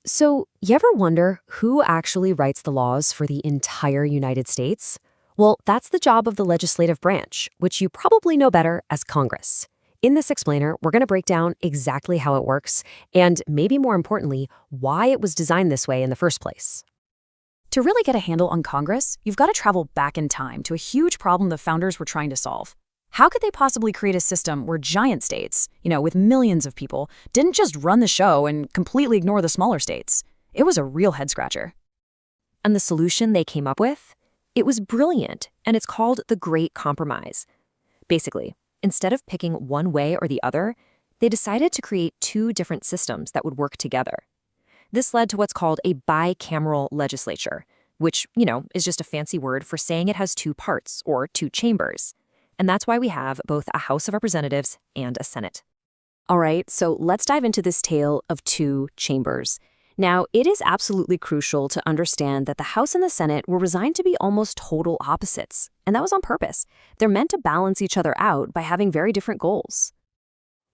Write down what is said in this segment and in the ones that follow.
So, you ever wonder who actually writes the laws for the entire United States? Well, that's the job of the legislative branch, which you probably know better as Congress. In this explainer, we're going to break down exactly how it works and, maybe more importantly, why it was designed this way in the first place. To really get a handle on Congress, you've got to travel back in time to a huge problem the founders were trying to solve. How could they possibly create a system where giant states, with millions of people, didn't just run the show and completely ignore the smaller states? It was a real head-scratcher. And the solution they came up with? It was brilliant, and it's called the Great Compromise. Basically, instead of picking one way or the other, they decided to create two different systems that would work together. This led to what's called a bicameral legislature, which, is just a fancy word for saying it has two parts, or two chambers. And that's why we have both a House of Representatives and a Senate. All right, so let's dive into this tale of two chambers. Now, it is absolutely crucial to understand that the House and the Senate were designed to be almost total opposites, and that was on purpose. They're meant to balance each other out by having very different goals.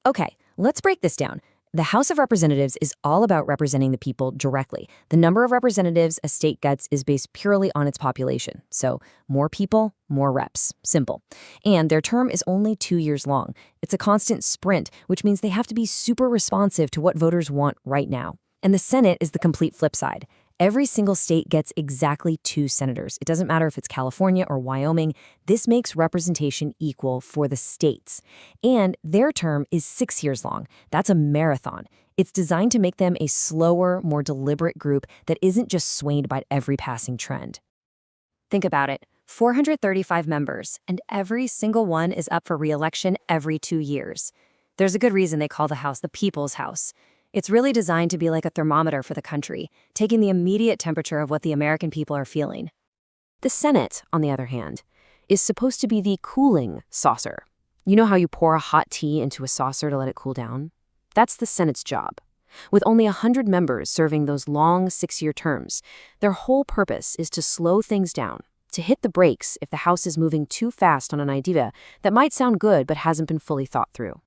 Okay, let's break this down. The House of Representatives is all about representing the people directly. The number of representatives a state gets is based purely on its population. So, more people, more reps. Simple. And their term is only 2 years long. It's a constant sprint, which means they have to be super responsive to what voters want right now. And the Senate is the complete flip side. Every single state gets exactly 2 senators. It doesn't matter if it's California or Wyoming. This makes representation equal for the states. And their term is 6 years long. That's a marathon. It's designed to make them a slower, more deliberate group that isn't just swayed by every passing trend. Think about it. 435 members, and every single one is up for re-election every 2 years. There's a good reason they call the House the People's House. It's really designed to be like a thermometer for the country, taking the immediate temperature of what the American people are feeling. The Senate, on the other hand, is supposed to be the cooling saucer. You know how you pour a hot tea into a saucer to let it cool down? That's the Senate's job. With only 100 members serving those long 6-year terms, their whole purpose is to slow things down, to hit the brakes if the House is moving too fast on an idea that might sound good but hasn't been fully thought through.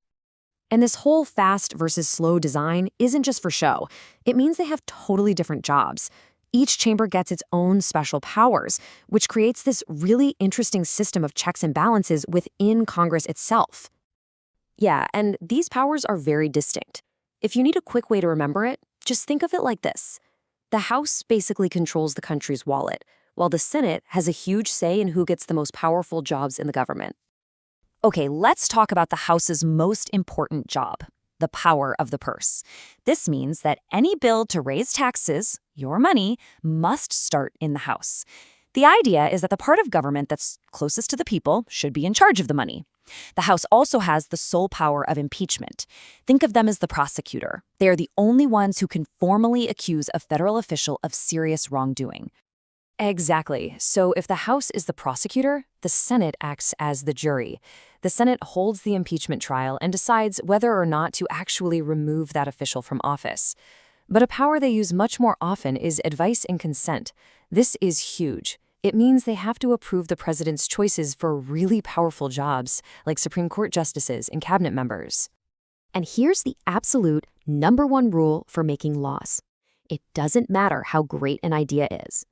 And this whole fast versus slow design isn't just for show. It means they have totally different jobs. Each chamber gets its own special powers, which creates this really interesting system of checks and balances within Congress itself. Yeah, and these powers are very distinct. If you need a quick way to remember it, just think of it like this. The House basically controls the country's wallet, while the Senate has a huge say in who gets the most powerful jobs in the government. Okay, let's talk about the House's most important job, the power of the purse. This means that any bill to raise taxes, your money, must start in the House. The idea is that the part of government that's closest to the people should be in charge of the money. The House also has the sole power of impeachment. Think of them as the prosecutor. They are the only ones who can formally accuse a federal official of serious wrongdoing. Exactly. So if the House is the prosecutor, the Senate acts as the jury. The Senate holds the impeachment trial and decides whether or not to actually remove that official from office. But a power they use much more often is advice and consent. This is huge. It means they have to approve the president's choices for really powerful jobs, like Supreme Court justices and cabinet members. And here's the absolute #1 rule for making laws. It doesn't matter how great an idea is.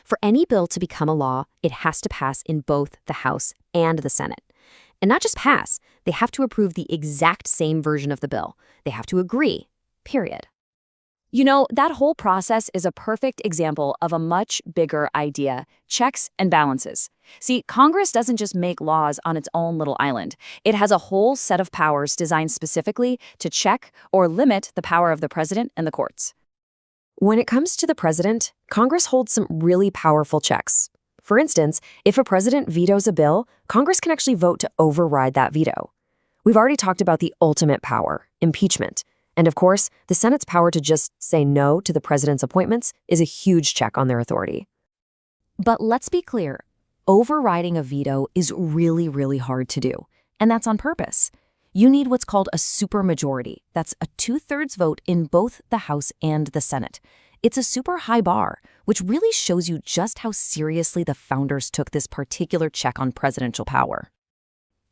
For any bill to become a law, it has to pass in both the House and the Senate. And not just pass, they have to approve the exact same version of the bill. They have to agree, period. That whole process is a perfect example of a much bigger idea, checks and balances. See, Congress doesn't just make laws on its own little island. It has a whole set of powers designed specifically to check or limit the power of the president and the courts. When it comes to the president, Congress holds some really powerful checks. For instance, if a president vetoes a bill, Congress can actually vote to override that veto. We've already talked about the ultimate power, impeachment. And of course, the Senate's power to just say no to the president's appointments is a huge check on their authority. But let's be clear, overriding a veto is really, really hard to do. And that's on purpose. You need what's called a supermajority. That's a 2/3 vote in both the House and the Senate. It's a super high bar, which really shows you just how seriously the founders took this particular check on presidential power.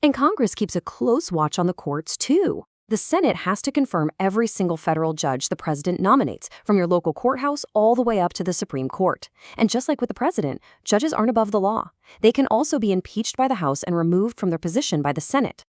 And Congress keeps a close watch on the courts, too. The Senate has to confirm every single federal judge the president nominates, from your local courthouse all the way up to the Supreme Court. And just like with the president, judges aren't above the law. They can also be impeached by the House and removed from their position by the Senate.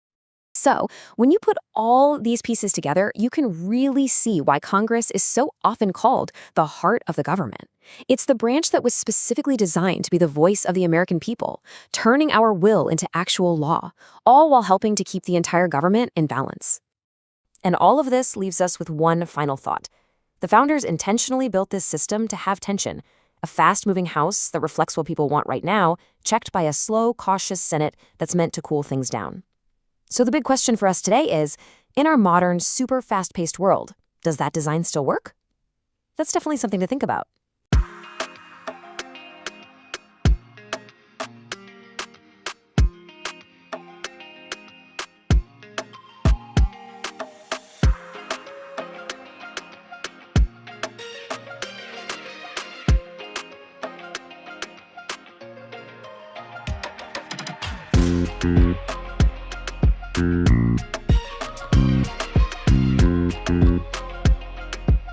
So, when you put all these pieces together, you can really see why Congress is so often called the heart of the government. It's the branch that was specifically designed to be the voice of the American people, turning our will into actual law, all while helping to keep the entire government in balance. And all of this leaves us with one final thought. The founders intentionally built this system to have tension, a fast-moving House that reflects what people want right now, checked by a slow, cautious Senate that's meant to cool things down. So the big question for us today is, in our modern, super fast-paced world, does that design still work? That's definitely something to think about.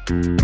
Mm-hmm.